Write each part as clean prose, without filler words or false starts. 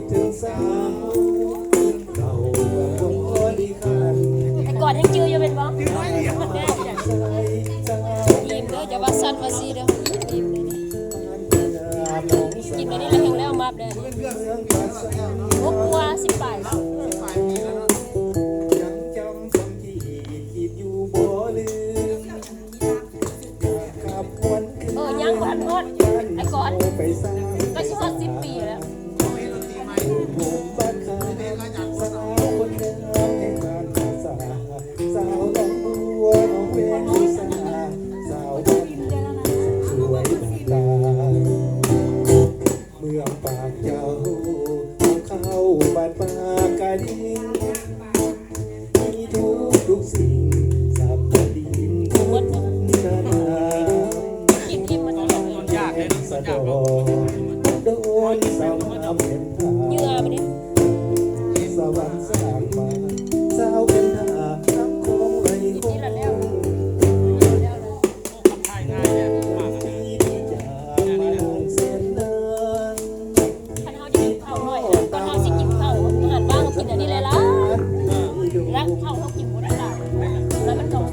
ดถึงสาวเก่าคงพอดีคันไอ้ก่อนยังจืออยู่เป็นบ่แม่จ้ะ ใจใจ ยิ้มเด้ออย่าว่าสั่นว่าซีเด้อยิ้มเลยนี่ น้องสา กินอันนี้แล้วแห้งแล้วมาบเด้อ เมืองภาษา โอ้กลัว10 บาทแล้ว ยังจำคำที่คิดอยู่บ่ลืมกับวันคืน ยังบ่ทันฮอดไอ้ก่อน ไปสร้าง ก็สิฮอด10 ปีแล้ว ผมบ้านข้างสาวคนเดิมแห่งบ้านภาษาสาวน้องบัวน้องเป็นผู้สาวสาวบ้านสวยตาเมืองปากเจ้าเข้าบ้านปากกาดินมีทุกสิ่งสับดินทุกนานา อิ่มมันอร่อย สะดอโดนสาวน้ำเป็นทา เหงื่อมันนี่ สวรรค์สร้างมาสาวเป็นทาทักของไรค นี่ ง ละแล้ว ปีที่จากมาเส้นนั้น คันเฮาจะกินข้าวหน่อยก่อนเฮาสิกินข้าวอาหารว่างก็กินอันนี้เลยล่ะแล้วข้าวเฮากินบ่ได้ล่ะแล้วมันดอง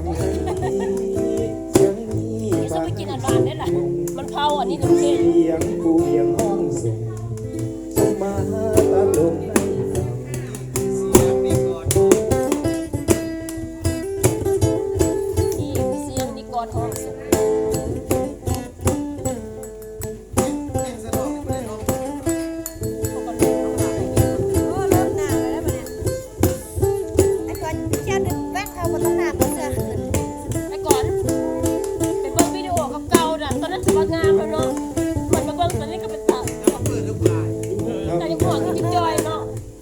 เสียงนี้ นี่จะไปกินอันบ้านได้ล่ะมันเผาอันนี้น้ำเค็ม เสียงผู้เลี้ยงห้องส่งส่งมาตาลงในฟังเสียงนี้ก่อน นี่เสียงนี่ก่อนห้องสุดเขาก็เลยเอามาให้กิน โอ้เริ่มหนาวแล้วบัดเนี่ยไอ้ก่อนเชี่ยวดึกแป๊กเขาบ่ต้องหนาวก็เสื้อขึ้น ไอ้ก่อนไปเบิ่งวิดีโอเก่าๆน่ะตอนนั้นถือว่างามแล้วเนาะมันมาเบิ่งตอนนี้ก็เป็นตาแต่ยังห่วงคือจอยเนาะ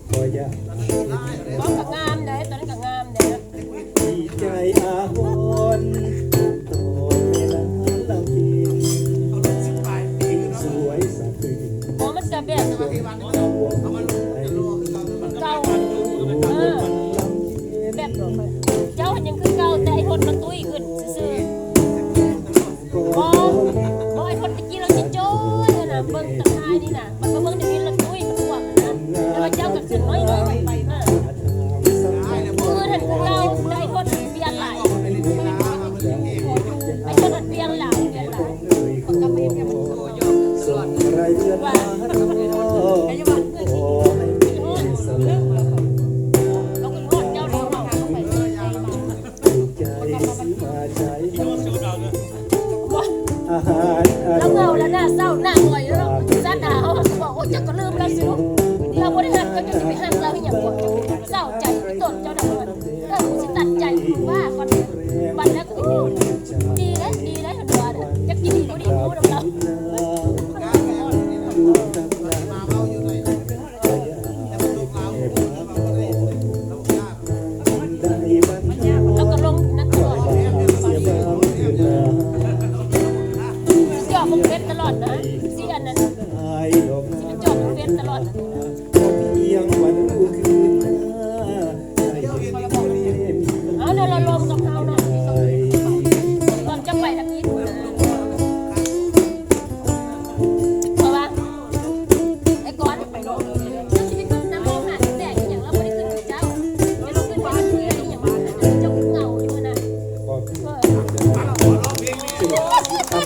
ขออย่า ก็ก็งามเด้ตอนนั้นก็งามเด้ ดีใจอาหวนโตเมลาลำพินยิ่งสวยสะพรึง โอ้มันจะแบบ ดวงดาวไอ้ เก่าเออ ลำเย็น แบบเจ้ายังคือเก่าแต่ไอ้คนมันตุ้ยขึ้นซื่อๆ ก็ บ่ไอ้คนตะกี้เราสิโจ้ยน่ะเบิ่งตะไคร้นี่น่ะมันมาเบิ่งในนี้ละตุ้ยมันอ้วกนะแล้วเจ้าก็ขึ้นน้อยลงไปน่ะ สบาย มือท่านคือเก่าแต่ไอ้คนเปลี่ยนหลายไอ้คนมันเปลี่ยนหลายเปลี่ยนหลาย คนก็ไม่เพียงส่งไรเดือนมาขอให้มีสลา เราก็ฮอดเจ้าเดียวเราเข้าไปเลยใจมา ถูกใจสิมาใช้อาหารอ แล้ว ร่ เงา อย แล้วหน้าเศร้าหน้าหงอยแล้วซาดาเขาบอกโอ้จักก็ลืมแล้วสิลูกเราบ่ได้หักก็จะไปหักเราอีหยังบ่เศร้าใจต้นเจ้าดอกมันถ้ากูสิตัดใจกูว่าก่อนบัดแล้วก็ดีแล้วดีแล้วเห็นว่าจักดีบ่ดีกูนำเรา ดูทำงานมาเมาอยู่ไหนได้บันเทิง แล้วก็ลงนักตลอด เสียบางเดือน จอบมึงเฟซตลอดนะสิอันนั้น ไอ้ดอก สิมันจอบมึงเฟซตลอด เพียงวันดูคืนหน้าได้เห็นคนเล่น เอาเดี๋ยวเราลงกับเขาหน่อย ไอ้ ตอนจะไปทางนี้เพราะว่าไอ้ก้อนไปลงเลยชีวิตน้ำมองหาแต่อย่างเราไม่ได้ขึ้นเจ้าไม่ลงขึ้นไปเพื่อนอย่างว่าเจ้าเหงาอยู่นะ บอก เออ ทำ